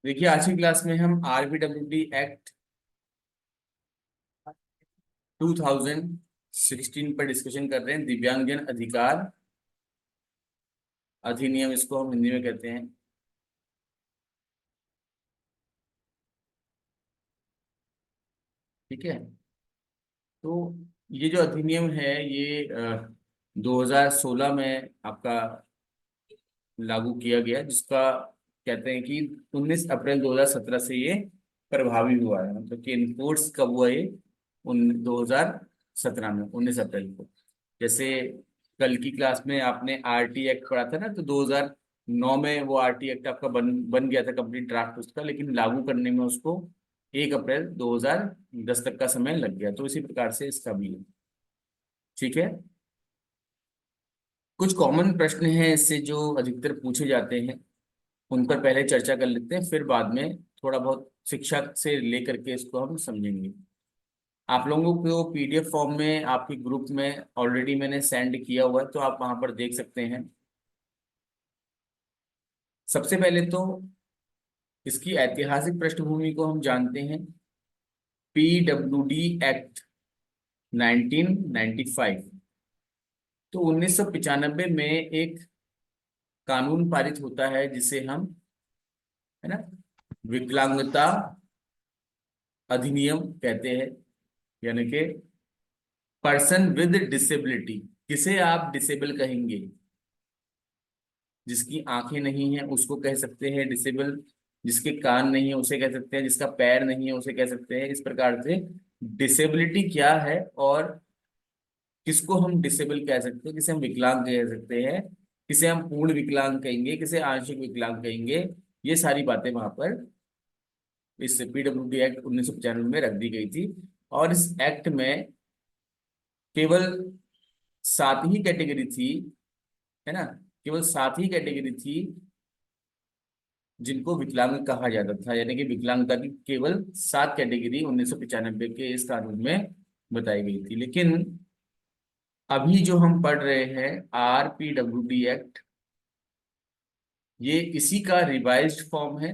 देखिए, आज की क्लास में हम आरबीडब्ल्यूडी एक्ट 2016 पर डिस्कशन कर रहे हैं। दिव्यांगजन अधिकार अधिनियम, इसको हम हिंदी में कहते हैं। ठीक है। तो ये जो अधिनियम है ये 2016 में आपका लागू किया गया, जिसका कहते हैं कि 19 अप्रैल 2017 से ये प्रभावी हुआ है। मतलब कि इनफोर्स कब हुआ ये? उन 2017 में 19 अप्रैल को। जैसे कल की क्लास में आपने आरटी एक्ट पढ़ा था ना, तो 2009 में वो आरटी एक्ट आपका बन गया था, कंप्लीट ड्राफ्ट उसका, लेकिन लागू करने में उसको 1 अप्रैल 2010 तक का समय लग गया। तो इसी प्रकार से इसका भी है। ठीक है। कुछ कॉमन प्रश्न हैं इससे जो अधिकतर पूछे जाते हैं, उन पर पहले चर्चा कर लेते हैं, फिर बाद में थोड़ा बहुत शिक्षा से लेकर के इसको हम समझेंगे। आप लोगों को पीडीएफ फॉर्म में आपके ग्रुप में ऑलरेडी मैंने सेंड किया हुआ है, तो आप वहां पर देख सकते हैं। सबसे पहले तो इसकी ऐतिहासिक पृष्ठभूमि को हम जानते हैं। पीडब्ल्यूडी एक्ट 1995, तो 1995 में एक कानून पारित होता है जिसे हम, है ना, विकलांगता अधिनियम कहते हैं। यानी कि पर्सन विद डिसेबिलिटी, किसे आप डिसेबल कहेंगे? जिसकी आंखें नहीं है उसको कह सकते हैं डिसेबल, जिसके कान नहीं है उसे कह सकते हैं, जिसका पैर नहीं है उसे कह सकते हैं। इस प्रकार से डिसेबिलिटी क्या है और किसको हम डिसेबल कह सकते हैं, किसे हम विकलांग कह सकते हैं, किसे हम पूर्ण विकलांग कहेंगे, किसे आंशिक विकलांग कहेंगे, ये सारी बातें वहां पर इस पीडब्ल्यूडी एक्ट 1995 में रख दी गई थी। और इस एक्ट में केवल 7 ही कैटेगरी थी, है ना, केवल 7 ही कैटेगरी थी जिनको विकलांग कहा जाता था। यानी कि विकलांगता की केवल 7 कैटेगरी 1995 के इस कानून में बताई गई थी। लेकिन अभी जो हम पढ़ रहे हैं आरपीडब्ल्यूडी एक्ट, ये इसी का रिवाइज्ड फॉर्म है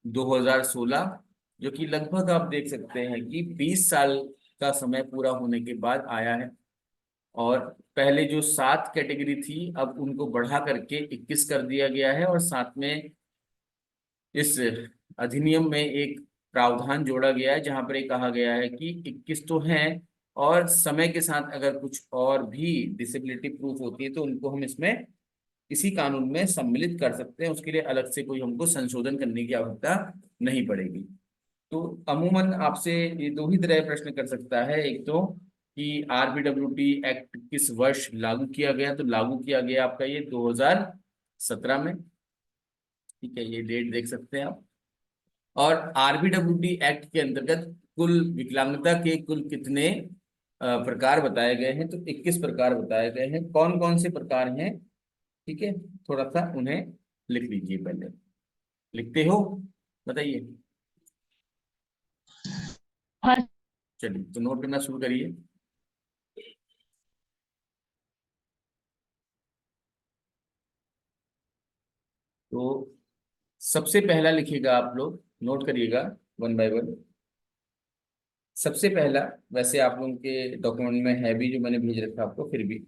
2016, जो कि लगभग आप देख सकते हैं कि 20 साल का समय पूरा होने के बाद आया है। और पहले जो 7 कैटेगरी थी, अब उनको बढ़ा करके 21 कर दिया गया है। और साथ में इस अधिनियम में एक प्रावधान जोड़ा गया है जहां पर ये कहा गया है कि 21 तो हैं, और समय के साथ अगर कुछ और भी डिसेबिलिटी प्रूफ होती है तो उनको हम इसमें इसी कानून में सम्मिलित कर सकते हैं। उसके लिए अलग से कोई हमको संशोधन करने की आवश्यकता नहीं पड़ेगी। तो अमूमन आपसे ये दो ही तरह प्रश्न कर सकता है। एक तो कि आरबीडब्ल्यूटी एक्ट किस वर्ष लागू किया गया, तो लागू किया गया आपका ये 2017 में। ठीक है, ये डेट देख सकते हैं आप। और आरबीडब्ल्यूडी एक्ट के अंतर्गत कुल विकलांगता के कुल कितने प्रकार बताए गए हैं, तो 21 प्रकार बताए गए हैं। कौन कौन से प्रकार हैं? ठीक है, थोड़ा सा उन्हें लिख लीजिए पहले। लिखते हो? बताइए। हाँ। चलिए, तो नोट करना शुरू करिए। तो सबसे पहला लिखिएगा, आप लोग नोट करिएगा वन बाय वन। सबसे पहला, वैसे आप लोगों के डॉक्यूमेंट में है भी, जो मैंने भेज रखा आपको, फिर भी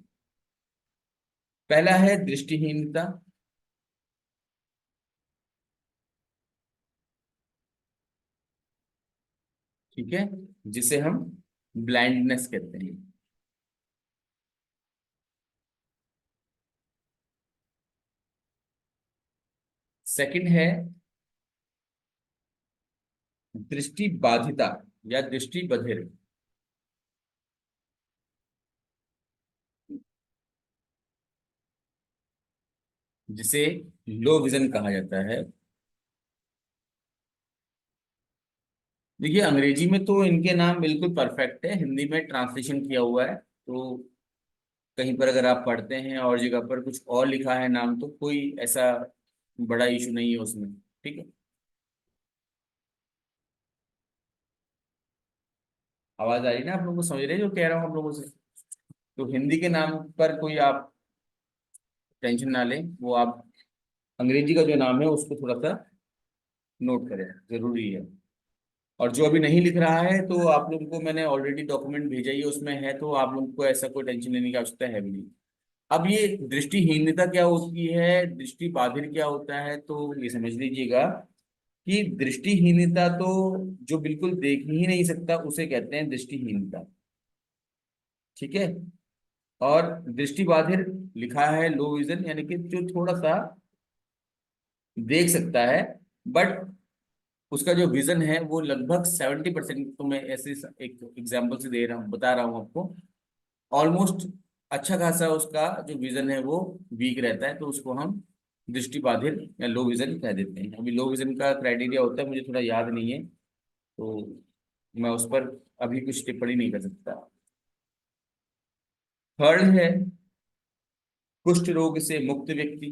पहला है दृष्टिहीनता। ठीक है, जिसे हम ब्लाइंडनेस कहते हैं। सेकंड है दृष्टि बाधिता या दृष्टि बधिर, जिसे लो विजन कहा जाता है। देखिए, अंग्रेजी में तो इनके नाम बिल्कुल परफेक्ट है, हिंदी में ट्रांसलेशन किया हुआ है। तो कहीं पर अगर आप पढ़ते हैं और जगह पर कुछ और लिखा है नाम, तो कोई ऐसा बड़ा इशू नहीं है उसमें। ठीक है। आवाज आ रही है ना? आप लोगों को समझ रहे हैं जो कह रहा हूँ आप लोगों से? तो हिंदी के नाम पर कोई आप टेंशन ना लें, वो आप अंग्रेजी का जो नाम है उसको थोड़ा सा नोट करें, जरूरी है। और जो अभी नहीं लिख रहा है तो आप लोगों को मैंने ऑलरेडी डॉक्यूमेंट भेजा ही है, उसमें है, तो आप लोगों को ऐसा कोई टेंशन लेने की आवश्यकता है भी नहीं। अब ये दृष्टिहीनता क्या होती है, दृष्टि बाधिर क्या होता है, तो ये समझ लीजिएगा कि दृष्टिहीनता तो जो बिल्कुल देख ही नहीं सकता उसे कहते हैं दृष्टिहीनता। ठीक है। और दृष्टि बाधिर लिखा है लो विजन, यानी कि जो थोड़ा सा देख सकता है, बट उसका जो विजन है वो लगभग 70%, तो मैं ऐसे एक एग्जांपल से दे रहा हूँ, बता रहा हूँ आपको। ऑलमोस्ट अच्छा खासा उसका जो विजन है वो वीक रहता है, तो उसको हम दृष्टि बाधिर या लो विजन कह देते हैं। अभी लो विजन का क्राइटेरिया होता है, मुझे थोड़ा याद नहीं है, तो मैं उस पर अभी कुछ टिप्पणी नहीं कर सकता। थर्ड है कुष्ठ रोग से मुक्त व्यक्ति।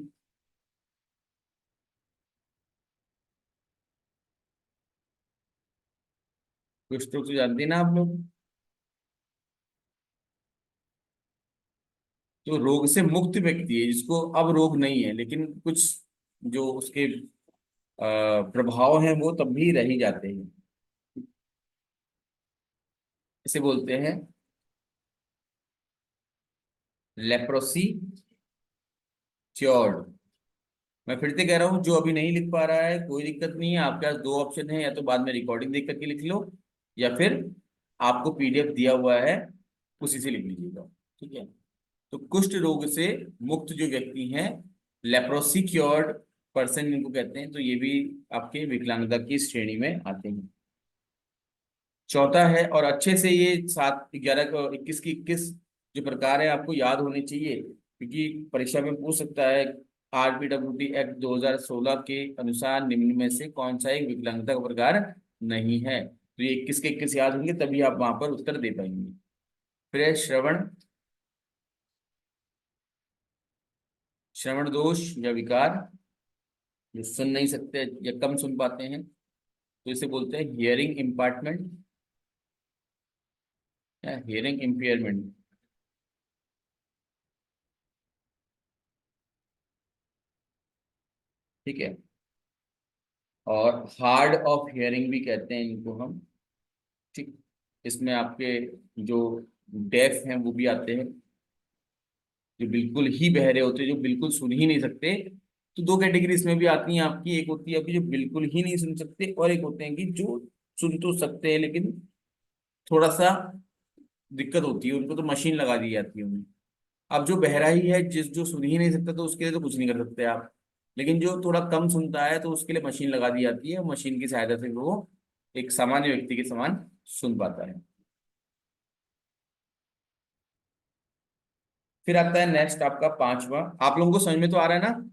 कुष्ठ रोग तो जानते हैं ना आप लोग। तो रोग से मुक्त व्यक्ति है जिसको अब रोग नहीं है, लेकिन कुछ जो उसके प्रभाव हैं वो तब भी रह ही जाते हैं। इसे बोलते हैं लेप्रोसी क्योर्ड। मैं फिर से कह रहा हूँ, जो अभी नहीं लिख पा रहा है कोई दिक्कत नहीं है, आपके पास दो ऑप्शन है, या तो बाद में रिकॉर्डिंग देख करके लिख लो, या फिर आपको पीडीएफ दिया हुआ है उसी से लिख लीजिएगा। ठीक है। तो कुष्ठ रोग से मुक्त जो व्यक्ति हैं, लेप्रोसी क्योर्ड पर्सन इनको कहते हैं, तो ये भी आपके विकलांगता की श्रेणी में आते हैं। चौथा है, और अच्छे से ये 7 11 21 की 21 जो प्रकार है आपको याद होने चाहिए, क्योंकि परीक्षा में पूछ सकता है। आरपीडब्ल्यूडी एक्ट 2016 के अनुसार निम्न में से कौन सा एक विकलांगता का प्रकार नहीं है, तो ये 21 के 21 याद होंगे, तभी आप वहां पर उत्तर दे पाएंगे। फिर है श्रवण, श्रवण दोष या विकार, जो सुन नहीं सकते या कम सुन पाते हैं, तो इसे बोलते हैं हियरिंग इम्पार्टमेंट या हियरिंग इम्पेयरमेंट। ठीक है। और हार्ड ऑफ हियरिंग भी कहते हैं इनको हम। ठीक। इसमें आपके जो डेफ हैं वो भी आते हैं, जो बिल्कुल ही बहरे होते हैं, जो बिल्कुल सुन ही नहीं सकते। तो दो कैटेगरी इसमें भी आती हैं आपकी, एक होती है आपकी जो बिल्कुल ही नहीं सुन सकते, और एक होते हैं कि जो सुन तो सकते हैं लेकिन थोड़ा सा दिक्कत होती है उनको, तो मशीन लगा दी जाती है उन्हें। अब जो बहरा ही है, जिस जो सुन ही नहीं सकता, तो उसके लिए तो कुछ नहीं कर सकते आप। लेकिन जो थोड़ा कम सुनता है तो उसके लिए मशीन लगा दी जाती है, मशीन की सहायता से वो एक सामान्य व्यक्ति के समान सुन पाता है। फिर आता है नेक्स्ट आपका पांचवा। आप लोगों को समझ में तो आ रहा है ना।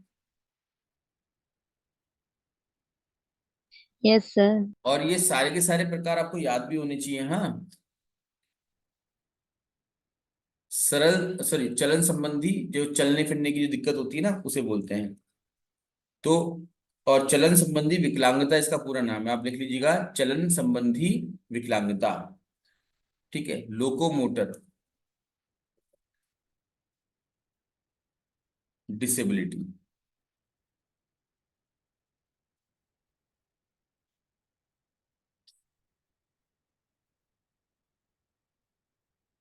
Yes sir. और ये सारे के सारे प्रकार आपको याद भी होने चाहिए, हाँ। सरल सॉरी चलन संबंधी, जो चलने फिरने की जो दिक्कत होती है ना उसे बोलते हैं। तो और चलन संबंधी विकलांगता इसका पूरा नाम है, आप लिख लीजिएगा, चलन संबंधी विकलांगता। ठीक है। Locomotor disability.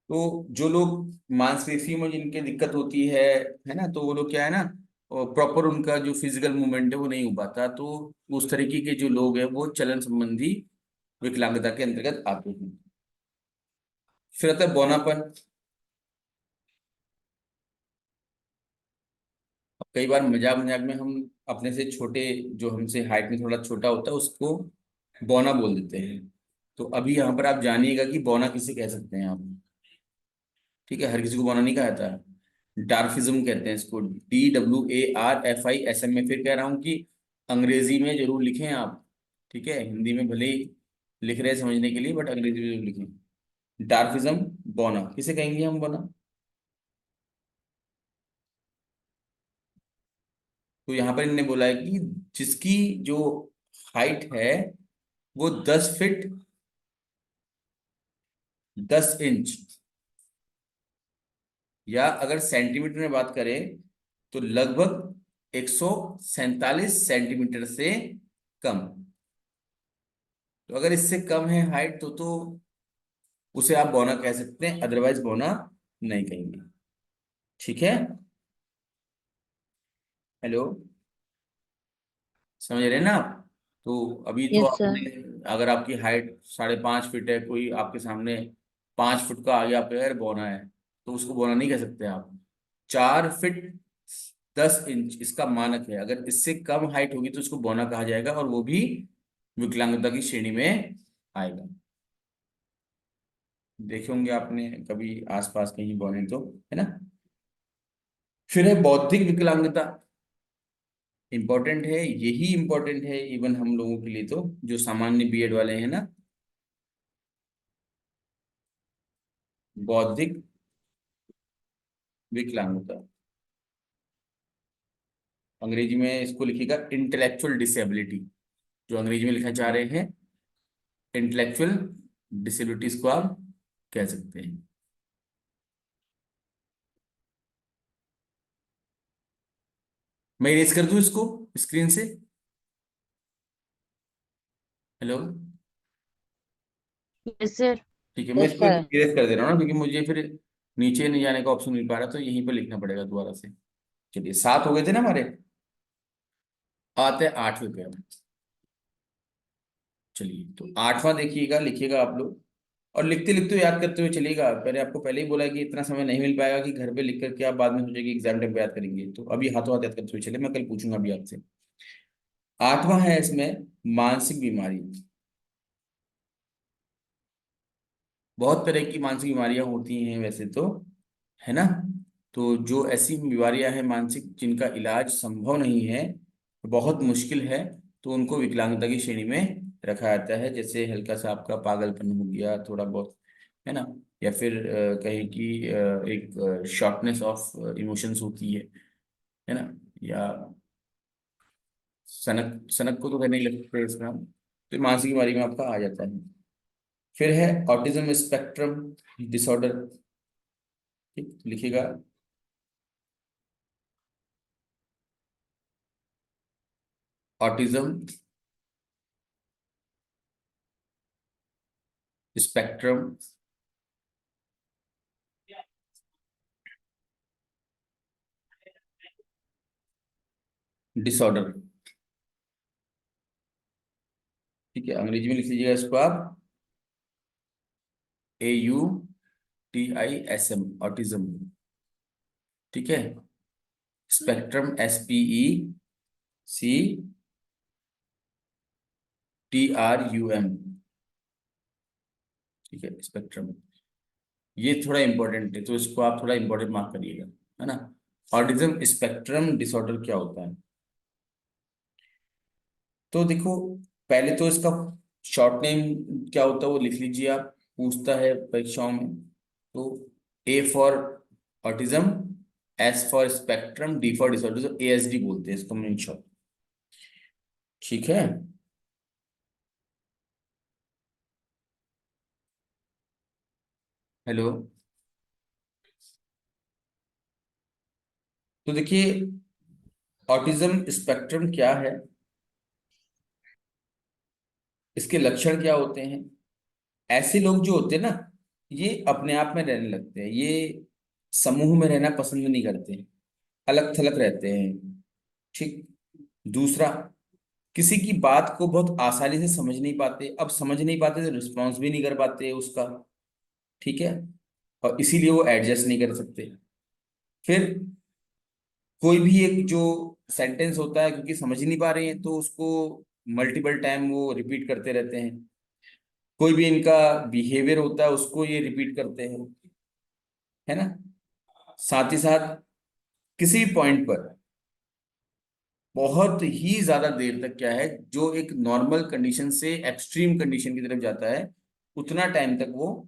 तो जो लोग मांसपेशियों में जिनके दिक्कत होती है ना, तो वो लोग क्या है ना, प्रॉपर उनका जो फिजिकल मूवमेंट है वो नहीं हो पाता, तो उस तरीके के जो लोग हैं वो चलन संबंधी विकलांगता के अंतर्गत आते हैं। फिर आता है बौनापन। अब कई बार मजाक मजाक में हम अपने से छोटे, जो हमसे हाइट में थोड़ा छोटा होता है उसको बौना बोल देते हैं। तो अभी यहाँ पर आप जानिएगा कि बौना किसे कह सकते हैं आप। ठीक है, हर किसी को बौना नहीं कहा जाता है, डार्फिज्म कहते हैं इसको, DWARFISM में। फिर कह रहा हूँ कि अंग्रेजी में जरूर लिखें आप। ठीक है, हिंदी में भले ही लिख रहे हैं समझने के लिए, बट अंग्रेजी में जरूर लिखें। डार्फिज्म, बौना किसे कहेंगे हम, बौना। तो यहाँ पर इन्होंने बोला है कि जिसकी जो हाइट है वो 10 फीट 10 इंच, या अगर सेंटीमीटर में बात करें तो लगभग 147 सेंटीमीटर से कम। तो अगर इससे कम है हाइट तो उसे आप बौना कह सकते हैं, अदरवाइज बौना नहीं कहेंगे। ठीक है। हेलो, समझ रहे हैं ना आप? तो अभी तो यस सर। आपने, अगर आपकी हाइट 5.5 फीट है, कोई आपके सामने 5 फुट का आ गया पेड़ बौना है, तो उसको बौना नहीं कह सकते आप। 4 फीट 10 इंच इसका मानक है, अगर इससे कम हाइट होगी तो उसको बौना कहा जाएगा, और वो भी विकलांगता की श्रेणी में आएगा। देखे होंगे आपने कभी आसपास कहीं बौने तो, है ना। फिर है बौद्धिक विकलांगता। इंपॉर्टेंट है, यही इंपॉर्टेंट है इवन हम लोगों के लिए, तो जो सामान्य बीएड वाले हैं ना। बौद्धिक विकलांगता, अंग्रेजी में इसको लिखिएगा इंटेलेक्चुअल डिसेबिलिटी। जो अंग्रेजी में लिखना चाह रहे हैं, इंटेलेक्चुअल डिसेबिलिटीज को आप कह सकते हैं। मैं इरेज कर दूं इसको स्क्रीन से? हेलो। Yes sir. ठीक है, मैं यस इसको सर। इरेज कर दे रहा हूँ ना, क्योंकि मुझे फिर नीचे नहीं जाने का ऑप्शन मिल पा रहा, तो यहीं पर लिखना पड़ेगा दोबारा से। चलिए, 7 हो गए थे ना हमारे। आते हैं 8वें पे अब। चलिए, तो 8वां देखिएगा, लिखिएगा आप लोग। और लिखते लिखते याद करते हुए चलिएगा। मैंने आपको पहले ही बोला कि इतना समय नहीं मिल पाएगा कि घर पे लिख करके आप बाद में सोचेंगे एग्जाम टाइम पे याद करेंगे, तो अभी हाथों हाथ याद करते हुए चले, मैं कल पूछूंगा अभी आपसे। 8वां है इसमें मानसिक बीमारी। बहुत तरह की मानसिक बीमारियां होती हैं वैसे तो, है ना। तो जो ऐसी बीमारियां हैं मानसिक जिनका इलाज संभव नहीं है, बहुत मुश्किल है, तो उनको विकलांगता की श्रेणी में रखा जाता है। जैसे हल्का सा आपका पागलपन हो गया थोड़ा बहुत, है ना। या फिर कहें कि एक शॉर्टनेस ऑफ इमोशंस होती है ना। या सनक सनक को तो कहने नहीं लगते इसका, तो मानसिक बीमारी में आपका आ जाता है। फिर है ऑटिज्म स्पेक्ट्रम डिसऑर्डर। ठीक, लिखिएगा ऑटिज्म स्पेक्ट्रम डिसऑर्डर। ठीक है, अंग्रेजी में लिख लीजिएगा इसको आप, AUTISM, ऑटिज्म। ठीक है। Spectrum SPECTRUM। ठीक है, स्पेक्ट्रम। ये थोड़ा इंपॉर्टेंट है, तो इसको आप थोड़ा इंपॉर्टेंट मार्क करिएगा, है ना। ऑटिज्म स्पेक्ट्रम डिसऑर्डर क्या होता है? तो देखो, पहले तो इसका शॉर्ट नेम क्या होता है वो लिख लीजिए आप, पूछता है परीक्षाओं में। तो A for autism, S for spectrum, D for disorder, तो ASD बोलते हैं इसको इन शॉर्ट। ठीक है। हेलो। तो देखिए, ऑटिज्म स्पेक्ट्रम क्या है, इसके लक्षण क्या होते हैं। ऐसे लोग जो होते हैं ना, ये अपने आप में रहने लगते हैं, ये समूह में रहना पसंद नहीं करते, अलग थलग रहते हैं। ठीक। दूसरा, किसी की बात को बहुत आसानी से समझ नहीं पाते, अब समझ नहीं पाते तो रिस्पॉन्स भी नहीं कर पाते उसका। ठीक है। और इसीलिए वो एडजस्ट नहीं कर सकते। फिर कोई भी एक जो सेंटेंस होता है, क्योंकि समझ ही नहीं पा रहे हैं, तो उसको मल्टीपल टाइम वो रिपीट करते रहते हैं। कोई भी इनका बिहेवियर होता है उसको ये रिपीट करते हैं, है ना। साथ ही साथ किसी भी पॉइंट पर बहुत ही ज्यादा देर तक क्या है, जो एक नॉर्मल कंडीशन से एक्सट्रीम कंडीशन की तरफ जाता है, उतना टाइम तक वो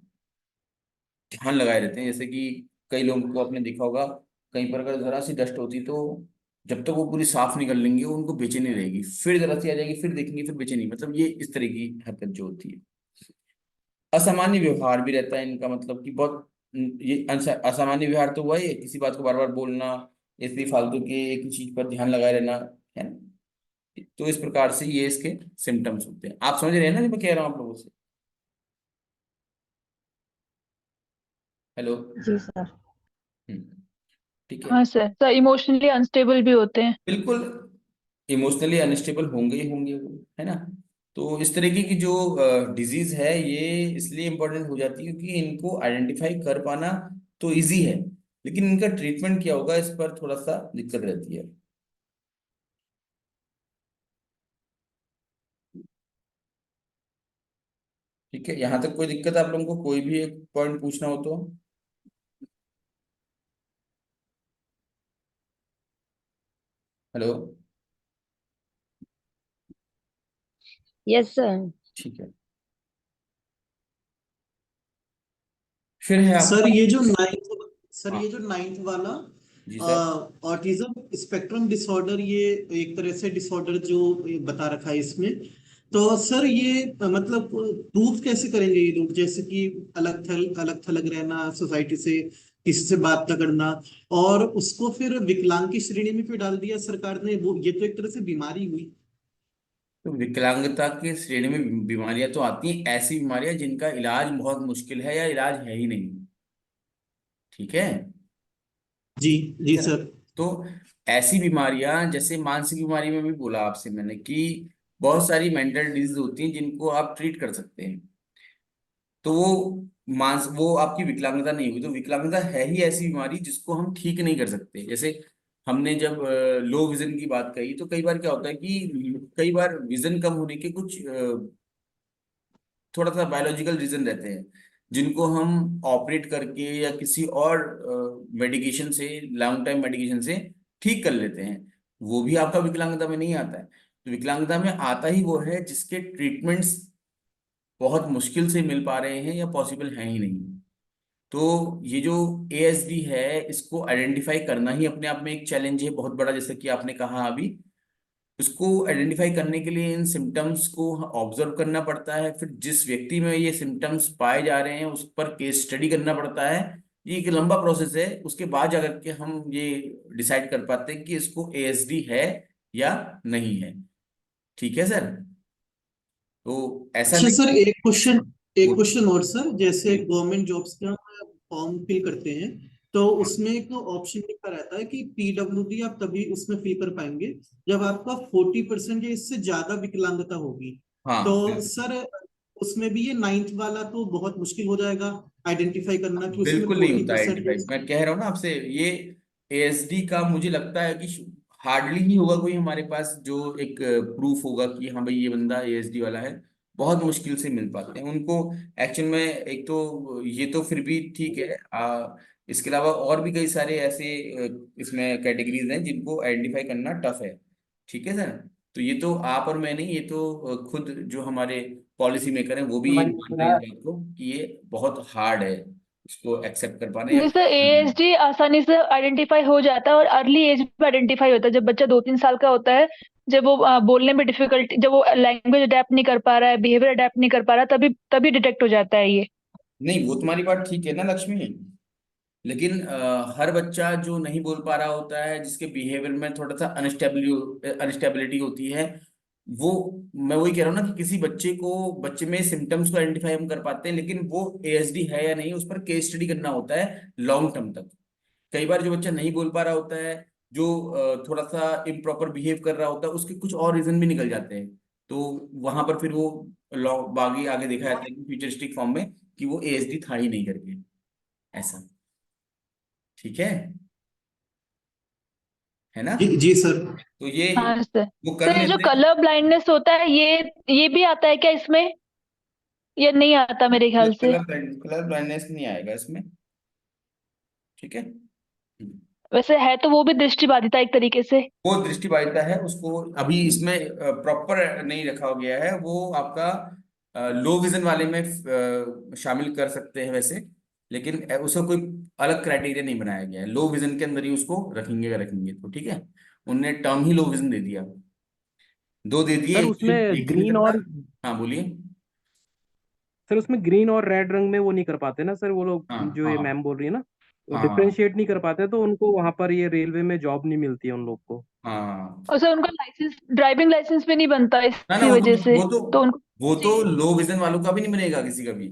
ध्यान लगाए रहते हैं। जैसे कि कई लोगों को आपने देखा होगा, कहीं पर अगर जरा सी डस्ट होती तो जब तक वो पूरी साफ नहीं कर लेंगे उनको बेचैनी रहेगी, फिर जरा सी आ जाएगी, फिर देखेंगे, फिर बेचैनी, मतलब ये इस तरह की हरकत जो होती है। असामान्य व्यवहार भी रहता है इनका, मतलब कि बहुत ये असामान्य व्यवहार तो हुआ ही है, किसी बात को बार बार बोलना, इसलिए फालतू के एक ही चीज पर ध्यान लगाए रहना, है ना। तो इस प्रकार से ये इसके सिम्टम्स होते हैं। आप समझ रहे हैं ना जो मैं कह रहा हूँ आप लोगों से? हेलो। जी सर। ठीक है। हाँ सर, सर इमोशनली अनस्टेबल भी होते हैं। बिल्कुल, इमोशनली अनस्टेबल होंगे ही होंगे वो, है ना। तो इस तरीके की जो डिजीज है ये इसलिए इंपॉर्टेंट हो जाती है क्योंकि इनको आइडेंटिफाई कर पाना तो इजी है, लेकिन इनका ट्रीटमेंट क्या होगा इस पर थोड़ा सा दिक्कत रहती है। ठीक है, यहाँ तक कोई दिक्कत आप लोगों को कोई भी एक पॉइंट पूछना हो तो? हेलो। Yes sir. ठीक है, फिर है सर आपका। ये जो नाइन्थ सर हाँ ये जो नाइन्थ वाला जी सर। ऑटिज्म स्पेक्ट्रम डिसऑर्डर, ये एक तरह से डिसऑर्डर जो ये बता रखा है इसमें, तो सर ये मतलब प्रूफ कैसे करेंगे ये लोग, जैसे कि अलग थलग रहना सोसाइटी से, किसी से बात न करना, और उसको फिर विकलांग की श्रेणी में क्यों डाल दिया सरकार ने? वो ये तो एक तरह से बीमारी हुई। तो विकलांगता की श्रेणी में बीमारियां तो आती हैं, ऐसी बीमारियां जिनका इलाज बहुत मुश्किल है या इलाज है ही नहीं। ठीक है। जी। ठीक जी है ना। सर। तो ऐसी बीमारियां जैसे मानसिक बीमारी में भी बोला आपसे मैंने कि बहुत सारी मेंटल डिजीज होती हैं जिनको आप ट्रीट कर सकते हैं। तो वो आपकी विकलांगता नहीं हुई, तो विकलांगता है ही ऐसी बीमारी जिसको हम ठीक नहीं कर सकते। जैसे हमने जब लो विजन की बात कही, तो कई बार क्या होता है कि कई बार विजन कम होने के कुछ थोड़ा सा बायोलॉजिकल रीजन रहते हैं जिनको हम ऑपरेट करके या किसी और मेडिकेशन से, लॉन्ग टाइम मेडिकेशन से ठीक कर लेते हैं। वो भी आपका विकलांगता में नहीं आता है। तो विकलांगता में आता ही वो है जिसके ट्रीटमेंट्स बहुत मुश्किल से मिल पा रहे हैं या पॉसिबल है ही नहीं। तो ये जो एएसडी है इसको आइडेंटिफाई करना ही अपने आप में एक चैलेंज है बहुत बड़ा, जैसा कि आपने कहा अभी। उसको आइडेंटिफाई करने के लिए इन सिम्टम्स को ऑब्जर्व करना पड़ता है, फिर जिस व्यक्ति में ये सिम्टम्स पाए जा रहे हैं उस पर केस स्टडी करना पड़ता है। ये एक लंबा प्रोसेस है, उसके बाद जाकर के हम ये डिसाइड कर पाते हैं कि इसको एएसडी है या नहीं है। ठीक है सर। तो ऐसा अच्छा नहीं। सर, एक वो क्वेश्चन और सर, जैसे जी। गवर्नमेंट जॉब्स का फॉर्म फिल करते हैं, तो उसमें एक ऑप्शन लिखा रहता है कि पीडब्ल्यूडी आप तभी उसमें फिल कर पाएंगे जब आपका 40% या इससे ज्यादा विकलांगता होगी। तो हाँ सर उसमें भी ये नाइन्थ वाला तो बहुत मुश्किल हो जाएगा आइडेंटिफाई करना कि उसमें बिल्कुल नहीं फोर्टी होता परसेंट आइडेंटिफाई, मैं कह रहा हूँ ना आपसे। ये एएसडी का मुझे लगता है कि हार्डली ही होगा कोई हमारे पास जो एक प्रूफ होगा कि हाँ भाई ये बंदा एएसडी वाला है। बहुत मुश्किल से मिल पाते हैं उनको। एक्चुअल में एक तो ये तो फिर भी ठीक है, इसके अलावा और भी कई सारे ऐसे इसमें कैटेगरीज हैं जिनको आइडेंटिफाई करना टफ है। ठीक है सर। तो ये तो आप और मैं नहीं, ये तो खुद जो हमारे पॉलिसी मेकर हैं वो भी ये मान रहे हैं इस बात को कि ये बहुत हार्ड है इसको एक्सेप्ट कर पाना या जैसे करना। एएसडी आसानी से आइडेंटिफाई हो जाता है और अर्ली एज में आइडेंटिफाई होता है, जब बच्चा 2-3 साल का होता है, जब वो बोलने में डिफिकल्टी, जब वो लैंग्वेज अडेप्ट नहीं कर पा रहा है, बिहेवियर अडेप्ट नहीं कर पा रहा, तभी तभी डिटेक्ट हो जाता है ये। नहीं, वो तुम्हारी बात ठीक है ना लक्ष्मी, लेकिन हर बच्चा जो नहीं बोल पा रहा होता है, जिसके बिहेवियर में थोड़ा सा अनस्टेबिलिटी होती है, वो, मैं वही कह रहा हूँ ना कि किसी बच्चे में सिम्टम्स को आइडेंटिफाई हम कर पाते हैं, लेकिन वो एएसडी है या नहीं उस पर केस स्टडी करना होता है लॉन्ग टर्म तक। कई बार जो बच्चा नहीं बोल पा रहा होता है, जो थोड़ा सा इम्प्रॉपर बिहेव कर रहा होता है, उसके कुछ और रीजन भी निकल जाते हैं। तो वहां पर फिर वो बागी आगे देखा जाता है कि फ्यूचरिस्टिक फॉर्म में कि वो एएसडी था ही नहीं करके, ऐसा। ठीक है। है ना। जी सर। तो ये हाँ सर। वो कर सर ये जो लेते हैं। कलर ब्लाइंडनेस होता है, ये भी आता है क्या इसमें, या नहीं आता मेरे ख्याल से? कलर ब्लाइंडनेस नहीं आएगा इसमें। ठीक है। वैसे है तो वो भी दृष्टिबाधिता एक तरीके से। वो दृष्टिबाधिता है, उसको अभी इसमें प्रॉपर नहीं रखा गया है। वो आपका लो विजन वाले में शामिल कर सकते हैं वैसे, लेकिन उसका कोई अलग क्राइटेरिया नहीं बनाया गया है। लो विजन के अंदर ही उसको रखेंगे तो ठीक है। उनने टर्म ही लो विजन दे दिया, दो दे दिए, सर एक उसमें एक भी नहीं ग्रीन करता। और हाँ बोलिए। सर उसमें ग्रीन और रेड रंग में वो नहीं कर पाते ना सर, वो लोग हाँ जो हाँ ये हाँ मैम बोल रही है ना, वो हाँ हाँ। डिफरेंशिएट नहीं कर पाते, तो उनको वहां पर ये रेलवे में जॉब नहीं मिलती है उन लोग को। हाँ और सर उनका लाइसेंस, ड्राइविंग लाइसेंस भी नहीं बनता ना ना, इसकी वजह से, तो उनको वो तो चाहिए। लो विजन वालों का भी नहीं बनेगा किसी का भी।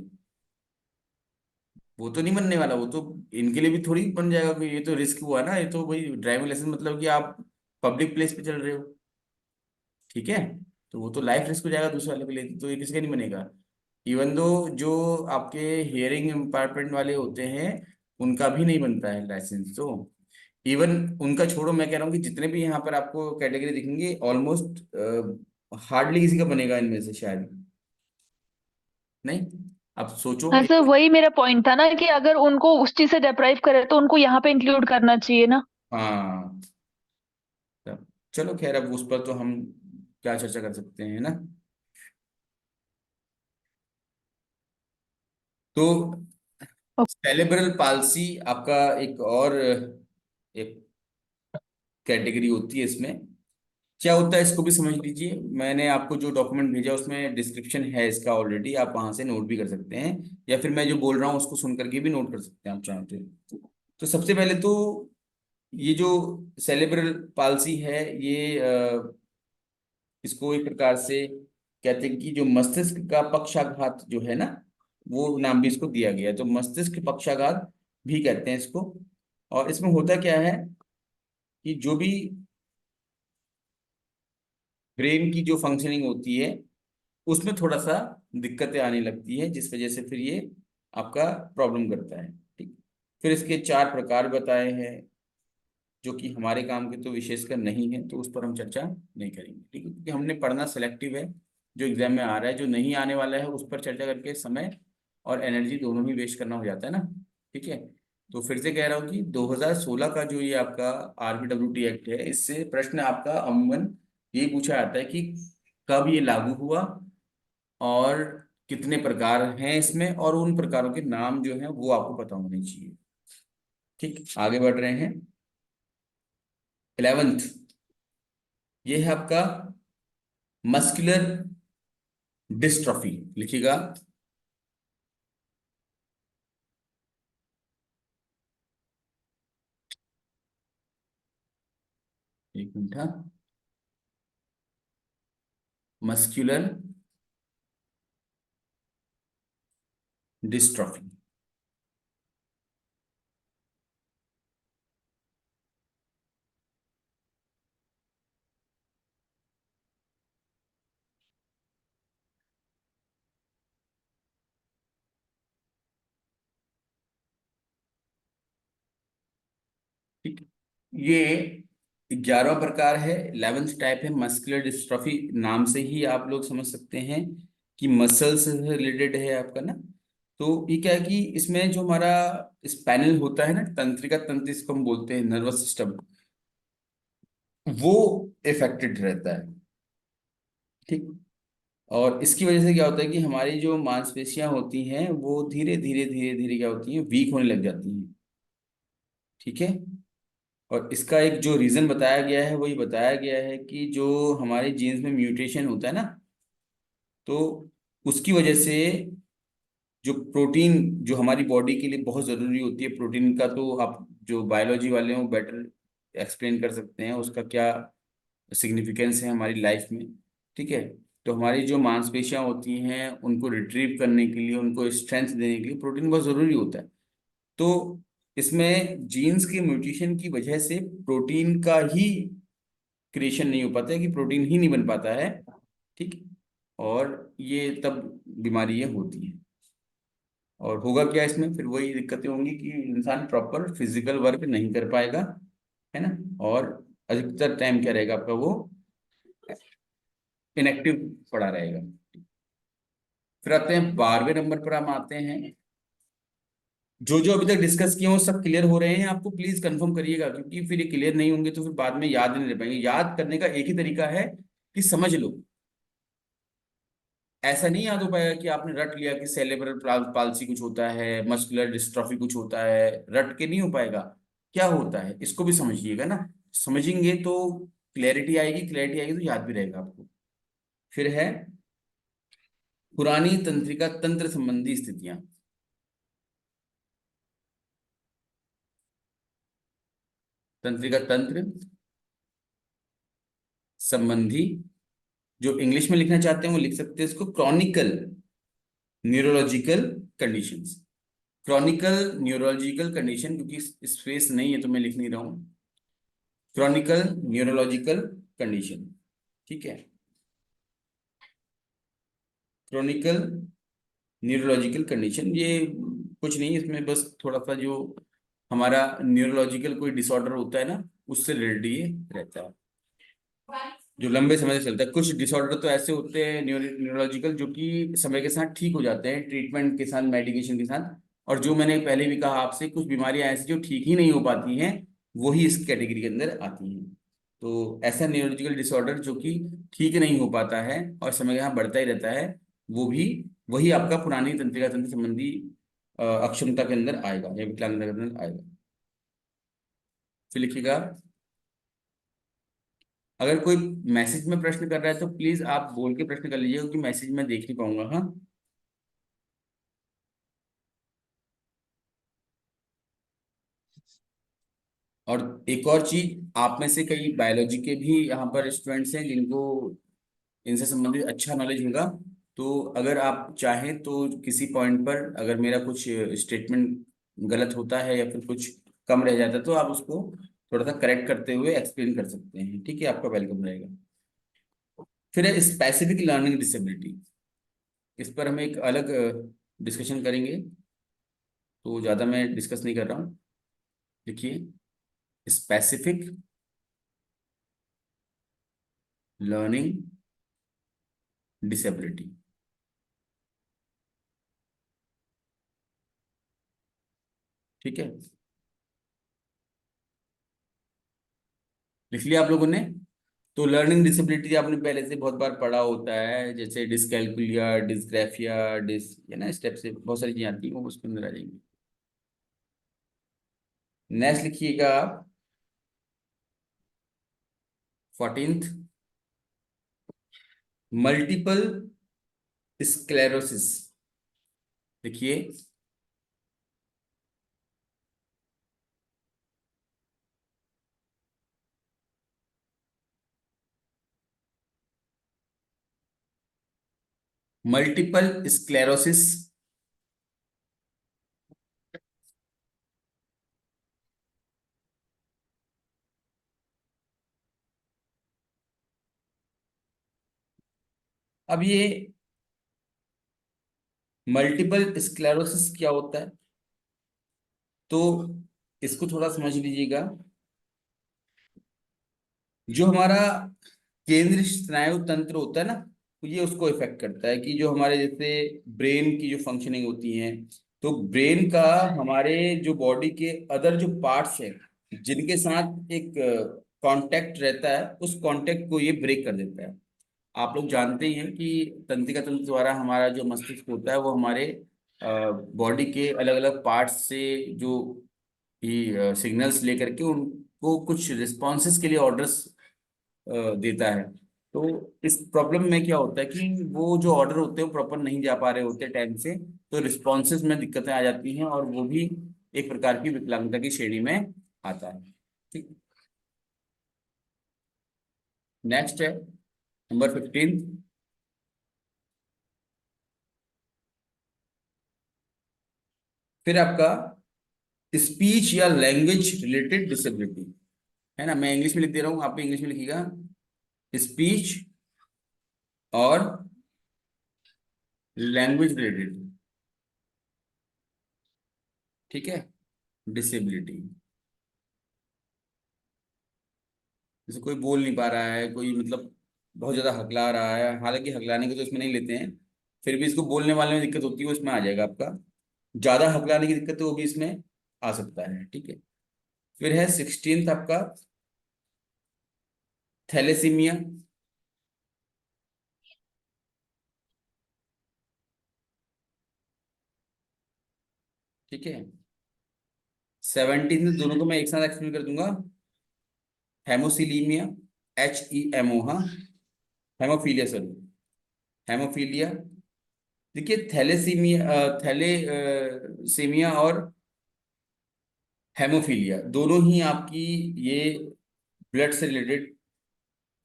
वो तो नहीं बनने वाला, वो तो इनके लिए भी थोड़ी बन जाएगा कोई, ये तो रिस्क हुआ ना, ये तो भाई ड्राइविंग लाइसेंस मतलब कि आप पब्लिक प्लेस पे चल रहे हो, ठीक है। तो वो तो लाइफ रिस्क हो जाएगा दूसरे वाले के लिए, तो ये किसी का नहीं बनेगा। इवन दो जो आपके हियरिंग इम्पायरमेंट वाले होते हैं, उनका भी नहीं बनता है लाइसेंस तो। इवन उनका छोड़ो, मैं कह रहा हूँ कि जितने भी यहाँ पर आपको कैटेगरी दिखेंगे ऑलमोस्ट हार्डली किसी का बनेगा इनमें से शायद। नहीं, आप सोचो हाँ कि सर, वही मेरा पॉइंट था ना कि अगर उनको उस चीज से डिप्राइव करे तो उनको यहाँ पे इंक्लूड करना चाहिए ना। हाँ, तब चलो खैर, अब उस पर तो हम क्या चर्चा कर सकते हैं ना। तो सेलेब्रल पाल्सी आपका एक और एक कैटेगरी होती है इसमें। क्या होता है इसको भी समझ लीजिए, मैंने आपको जो डॉक्यूमेंट भेजा उसमें डिस्क्रिप्शन है इसका ऑलरेडी, आप वहां से नोट भी कर सकते हैं, या फिर मैं जो बोल रहा हूँ उसको सुन करके भी नोट कर सकते हैं आप चाहते हैं। तो सबसे पहले तो ये जो सेलेब्रल पाल्सी है, ये इसको एक प्रकार से कहते हैं कि जो मस्तिष्क का पक्षाघात जो है ना, वो नाम भी इसको दिया गया है, तो मस्तिष्क पक्षाघात भी कहते हैं इसको। और इसमें होता क्या है कि जो भी ब्रेन की जो फंक्शनिंग होती है उसमें थोड़ा सा दिक्कतें आने लगती है, जिस वजह से फिर ये आपका प्रॉब्लम करता है, ठीक। फिर इसके चार प्रकार बताए हैं, जो कि हमारे काम के तो विशेषकर नहीं है, तो उस पर हम चर्चा नहीं करेंगे, ठीक है, क्योंकि हमने पढ़ना सेलेक्टिव है। जो एग्जाम में आ रहा है, जो नहीं आने वाला है, उस पर चर्चा करके समय और एनर्जी दोनों ही वेस्ट करना हो जाता है ना, ठीक है। तो फिर से कह रहा हूँ कि 2016 का जो ये आपका आरबीडब्ल्यूटी एक्ट है, इससे प्रश्न आपका अमूमन ये पूछा जाता है कि कब ये लागू हुआ, और कितने प्रकार हैं इसमें, और उन प्रकारों के नाम जो हैं वो आपको पता होने चाहिए। ठीक, आगे बढ़ रहे हैं। 11th, ये है आपका मस्कुलर डिस्ट्रॉफी, लिखिएगा। एक मिनट, हाँ, मस्कुलर डिस्ट्रॉफी। ठीक, ये 11वां प्रकार है, 11th टाइप है मस्कुलर डिस्ट्रॉफी। नाम से ही आप लोग समझ सकते हैं कि मसल्स से रिलेटेड है आपका ना। तो ये क्या है कि इसमें जो हमारा स्पाइनल होता है ना, तंत्रिका तंत्र इसको हम बोलते हैं, नर्वस सिस्टम, वो इफेक्टेड रहता है, ठीक। और इसकी वजह से क्या होता है कि हमारी जो मांसपेशियां होती हैं वो धीरे धीरे धीरे धीरे क्या होती हैं, वीक होने लग जाती हैं, ठीक है। और इसका एक जो रीजन बताया गया है, वो ये बताया गया है कि जो हमारे जीन्स में म्यूटेशन होता है ना, तो उसकी वजह से जो प्रोटीन, जो हमारी बॉडी के लिए बहुत ज़रूरी होती है, प्रोटीन का तो आप जो बायोलॉजी वाले हैं वो बेटर एक्सप्लेन कर सकते हैं उसका क्या सिग्निफिकेंस है हमारी लाइफ में, ठीक है। तो हमारी जो मांसपेशियां होती हैं उनको रिट्रीव करने के लिए, उनको स्ट्रेंथ देने के लिए प्रोटीन बहुत ज़रूरी होता है। तो इसमें जीन्स के म्यूटेशन की वजह से प्रोटीन का ही क्रिएशन नहीं हो पाता है, कि प्रोटीन ही नहीं बन पाता है, ठीक। और ये तब बीमारी ये होती है। और होगा क्या इसमें, फिर वही दिक्कतें होंगी कि इंसान प्रॉपर फिजिकल वर्क नहीं कर पाएगा, है ना। और अधिकतर टाइम क्या रहेगा आपका, वो इनएक्टिव पड़ा रहेगा। फिर आते हैं 12वें नंबर पर, हम आते हैं। जो जो अभी तक डिस्कस किए वो सब क्लियर हो रहे हैं आपको, प्लीज कंफर्म करिएगा, क्योंकि फिर ये क्लियर नहीं होंगे तो फिर बाद में याद नहीं रह पाएंगे। याद करने का एक ही तरीका है कि समझ लो, ऐसा नहीं याद हो पाएगा कि आपने रट लिया कि सेलेब्रल पाल्सी कुछ होता है, मस्कुलर डिस्ट्रॉफी कुछ होता है, रट के नहीं हो पाएगा। क्या होता है इसको भी समझिएगा ना, समझेंगे तो क्लैरिटी आएगी, क्लैरिटी आएगी तो याद भी रहेगा आपको। फिर है पुरानी तंत्रिका तंत्र संबंधी स्थितियां। तंत्रिका तंत्र संबंधी, जो इंग्लिश में लिखना चाहते हैं वो लिख सकते हैं इसको Chronicle neurological conditions. Chronicle neurological condition, क्योंकि स्पेस नहीं है तो मैं लिख नहीं रहा हूं, क्रॉनिकल न्यूरोलॉजिकल कंडीशन। ठीक है, क्रॉनिकल न्यूरोलॉजिकल कंडीशन, ये कुछ नहीं, इसमें बस थोड़ा सा जो हमारा न्यूरोलॉजिकल कोई डिसऑर्डर होता है ना, उससे रिलेटेड ये रहता है, जो लंबे समय से चलता है। कुछ डिसऑर्डर तो ऐसे होते हैं न्यूरोलॉजिकल जो कि समय के साथ ठीक हो जाते हैं ट्रीटमेंट के साथ, मेडिकेशन के साथ, और जो मैंने पहले भी कहा आपसे, कुछ बीमारियां ऐसी जो ठीक ही नहीं हो पाती हैं, वही इस कैटेगरी के अंदर आती हैं। तो ऐसा न्यूरोलॉजिकल डिसऑर्डर जो कि ठीक नहीं हो पाता है और समय के साथ बढ़ता ही रहता है, वो भी वही आपका पुरानी तंत्रिका तंत्र संबंधी अक्षमता के अंदर आएगा या विकलांगता के अंदर आएगा। फिर लिखिएगा, अगर कोई मैसेज में प्रश्न कर रहा है तो प्लीज आप बोल के प्रश्न कर लीजिए, क्योंकि मैसेज में देख नहीं पाऊंगा। हाँ, और एक और चीज, आप में से कई बायोलॉजी के भी यहाँ पर स्टूडेंट्स हैं जिनको इनसे संबंधित अच्छा नॉलेज होगा। तो अगर आप चाहें तो किसी पॉइंट पर अगर मेरा कुछ स्टेटमेंट गलत होता है या फिर कुछ कम रह जाता है तो आप उसको थोड़ा सा करेक्ट करते हुए एक्सप्लेन कर सकते हैं। ठीक है, आपका वेलकम रहेगा। फिर है स्पेसिफिक लर्निंग डिसेबिलिटी, इस पर हम एक अलग डिस्कशन करेंगे, तो ज़्यादा मैं डिस्कस नहीं कर रहा हूँ। देखिए, स्पेसिफिक लर्निंग डिसेबिलिटी, ठीक है, लिख लिया आप लोगों ने। तो लर्निंग डिसेबिलिटी आपने पहले से बहुत बार पढ़ा होता है, जैसे डिसकैलकुलिया, डिसग्राफिया, डिस, ये ना स्टेप से बहुत सारी चीजें आती हैं, वो उसके अंदर आ जाएंगी। नेक्स्ट लिखिएगा आप 14th, मल्टीपल स्क्लेरोसिस। देखिए, मल्टीपल स्क्लेरोसिस अब ये मल्टीपल स्क्लेरोसिस क्या होता है, तो इसको थोड़ा समझ लीजिएगा। जो हमारा केंद्रीय स्नायु तंत्र होता है ना, तो ये उसको इफेक्ट करता है कि जो हमारे जैसे ब्रेन की जो फंक्शनिंग होती है, तो ब्रेन का हमारे जो बॉडी के अदर जो पार्ट्स हैं जिनके साथ एक कांटेक्ट रहता है, उस कांटेक्ट को ये ब्रेक कर देता है। आप लोग जानते ही हैं कि तंत्रिका तंत्र द्वारा हमारा जो मस्तिष्क होता है वो हमारे बॉडी के अलग अलग पार्ट्स से जो ही सिग्नल्स लेकर के उनको कुछ रिस्पॉन्सेस के लिए ऑर्डर्स देता है। तो इस प्रॉब्लम में क्या होता है कि वो जो ऑर्डर होते हैं वो प्रॉपर नहीं जा पा रहे होते टाइम से, तो रिस्पॉन्सेज में दिक्कतें आ जाती हैं और वो भी एक प्रकार की विकलांगता की श्रेणी में आता है। ठीक, नेक्स्ट है नंबर 15, फिर आपका स्पीच या लैंग्वेज रिलेटेड डिसेबिलिटी है ना। मैं इंग्लिश में लिख दे रहा हूँ, आप भी इंग्लिश में लिखिएगा, स्पीच और लैंग्वेज रिलेटेड, ठीक है, डिसेबिलिटी। जैसे कोई बोल नहीं पा रहा है, कोई मतलब बहुत ज्यादा हकला रहा है, हालांकि हकलाने को तो इसमें नहीं लेते हैं, फिर भी इसको बोलने वाले में दिक्कत होती है, वो इसमें आ जाएगा आपका। ज्यादा हकलाने की दिक्कत है वो भी इसमें आ सकता है। ठीक है, फिर है 16th आपका थैलेसीमिया। ठीक है, 17th दोनों को मैं एक साथ एक्सप्लेन कर दूंगा। हेमोसिलीमिया, HEMO, हाँ, हेमोफीलिया सॉरी, हेमोफीलिया। देखिए, थैलेसीमिया, थैलेसीमिया और हेमोफीलिया दोनों ही आपकी ये ब्लड से रिलेटेड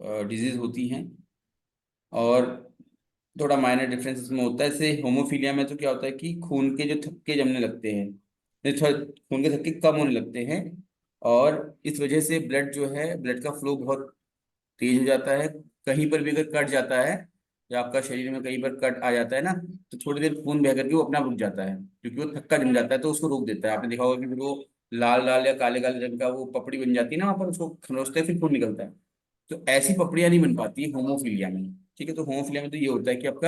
डिजीज होती हैं, और थोड़ा माइनर डिफरेंस इसमें होता है। जैसे होमोफीलिया में तो क्या होता है कि खून के जो थक्के जमने लगते हैं, खून के थक्के कम होने लगते हैं, और इस वजह से ब्लड जो है, ब्लड का फ्लो बहुत तेज हो जाता है। कहीं पर भी अगर कट जाता है, या आपका शरीर में कहीं पर कट आ जाता है ना, तो थोड़ी देर खून बह करके वो अपना रुक जाता है, क्योंकि वो थक्का जम जाता है तो उसको रोक देता है। आपने देखा होगा कि फिर वो लाल लाल या काले काले रंग का वो पपड़ी बन जाती है ना, वहाँ पर उसको खरोचते हैं, फिर खून निकलता है। तो ऐसी पपड़ियां नहीं बन पाती होमोफीलिया में। ठीक है, तो होमोफीलिया में तो ये होता है कि आपका